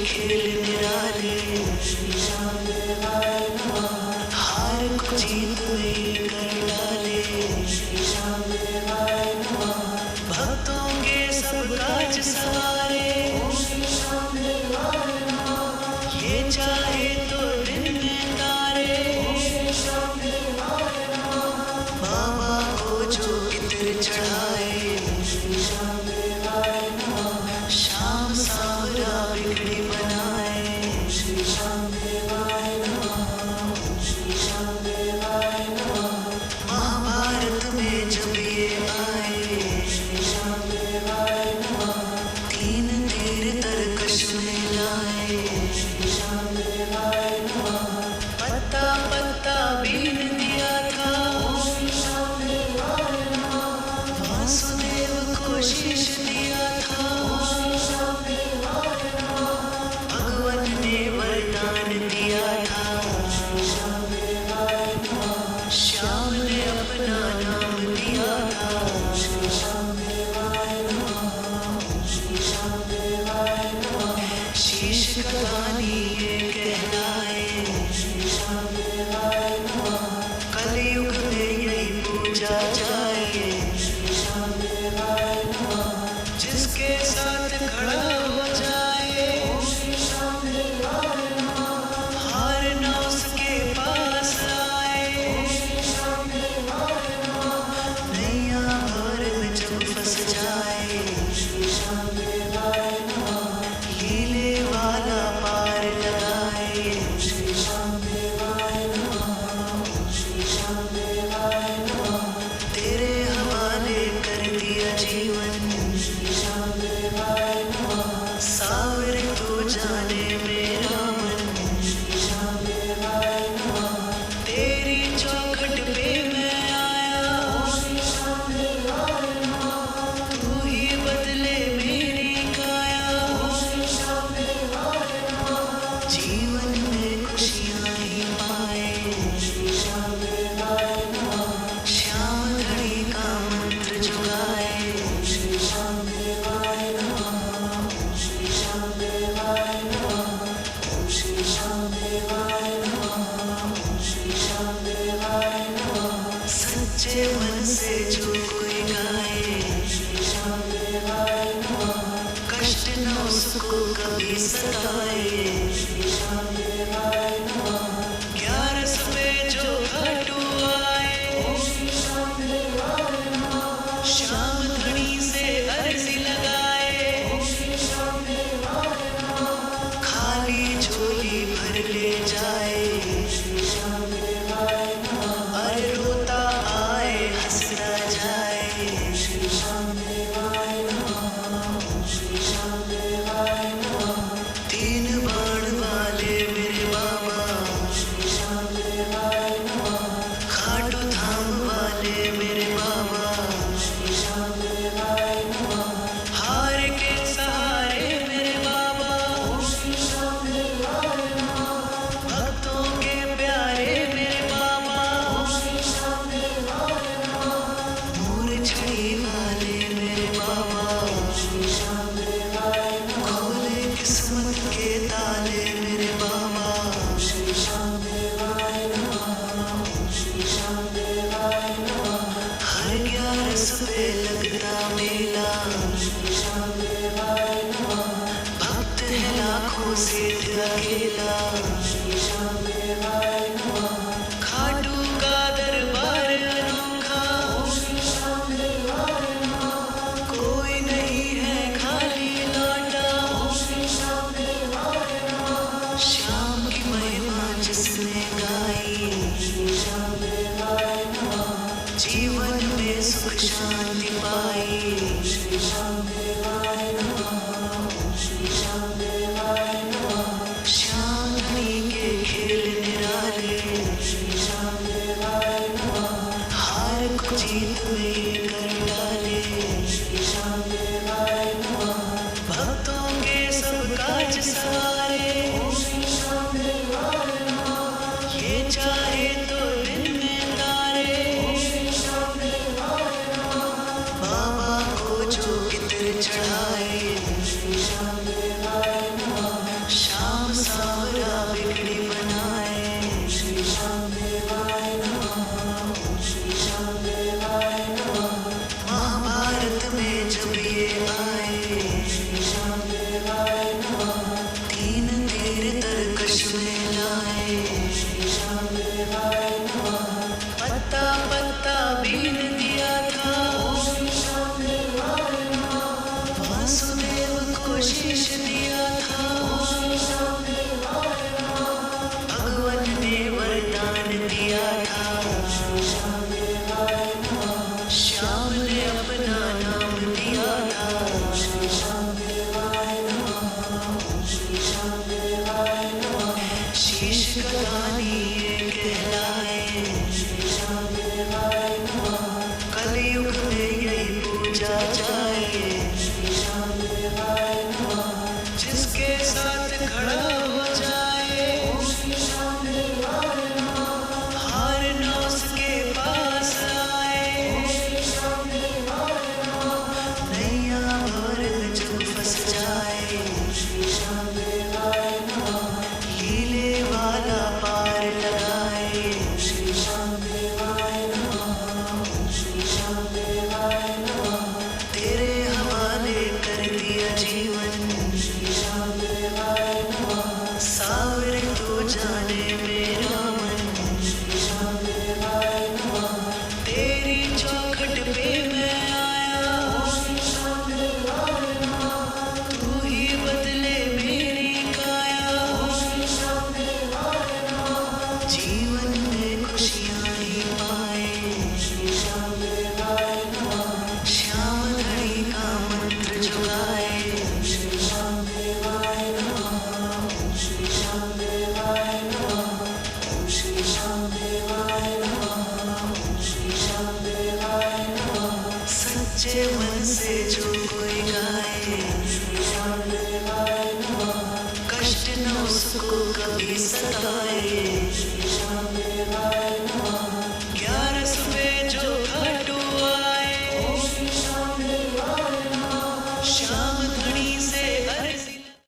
खेल निराले, हार को जीत में कर डाले। भक्तों के सब काज सवारे, ये चाहे तो दिन में तारे। बाबा को जो इत्र चढ़ाए, शाम सावरा बिगड़ी बनाए। महाभारत में जब ये आए, तीन तीर तरकश में लाए। पत्ता पत्ता बीन दिया था, वासुदेव को शीश दिया था। भगवान ने वरदान दिया था, श्याम ने अपना नाम दिया था। शीश का दानी ये कहलाए, कलयुग में यही पूजा जाए। जिसके साथ खड़ा हो जाए, हार न उसके पास आए। नैया भंवर में जब फंस जाए, हीले वाला पार लगाए। तेरे हवाले कर दिया जीवन, सावर तो जाने मेरा मन। तेरी चौखट पे मैं आया, तू ही बदले मेरी काया। जीवन में खुशियाँ ही पाए, श्याम धनी का मंत्र जुगाए। सच्चे मन से जो कोई गाए, कष्ट न उसको कभी सताए। 11 पे जो घाटू आए, श्याम धनी से अर्जी लगाए। खाली झोली भर ले जाए, अरे रोता आए हंसना जाए। तीन बाण वाले मेरे बाबा, खाटू धाम वाले मेरे बाबा। हार के सहारे मेरे बाबा, भक्तों के प्यारे मेरे बाबा। मूर्छड़ी वाले मेरे बाबा, खोले किस्मत के ताले मेरे बाबा। हर 11 पे लगता मेला, भक्त है लाखों से अकेला। खाटू का दरबार अनोखा, कोई नहीं है खाली लौटा। श्याम की महिमा जिसने गाई, जीवन में सुख शांति पाई। श्याम धनी के खेल निराले, हार को जीत में कर डाले। भक्तों के सब काज सवारे, ये चाहे तो दिन में तारे। बाबा को जो इत्र चढ़ाए, शीश कदानी ये कहलाए, कलयुग में यही पूजा जाए। जिसके साथ खड़ा हो जाए, हार न उसके पास आए। नैया भर जब फंस जाए, हीले वाला पार लगाए। तेरे हवाले कर दिया जीवन, सावर तो जाने मेरा मन। तेरी चौखट पे मैं आया, तू ही बदले मेरी काया। जीवन में खुशियाँ ही पाए, श्याम धनी का मंत्र जुगाए। सच्चे मन से जो कोई गाए, कष्ट न उसको कभी सताए।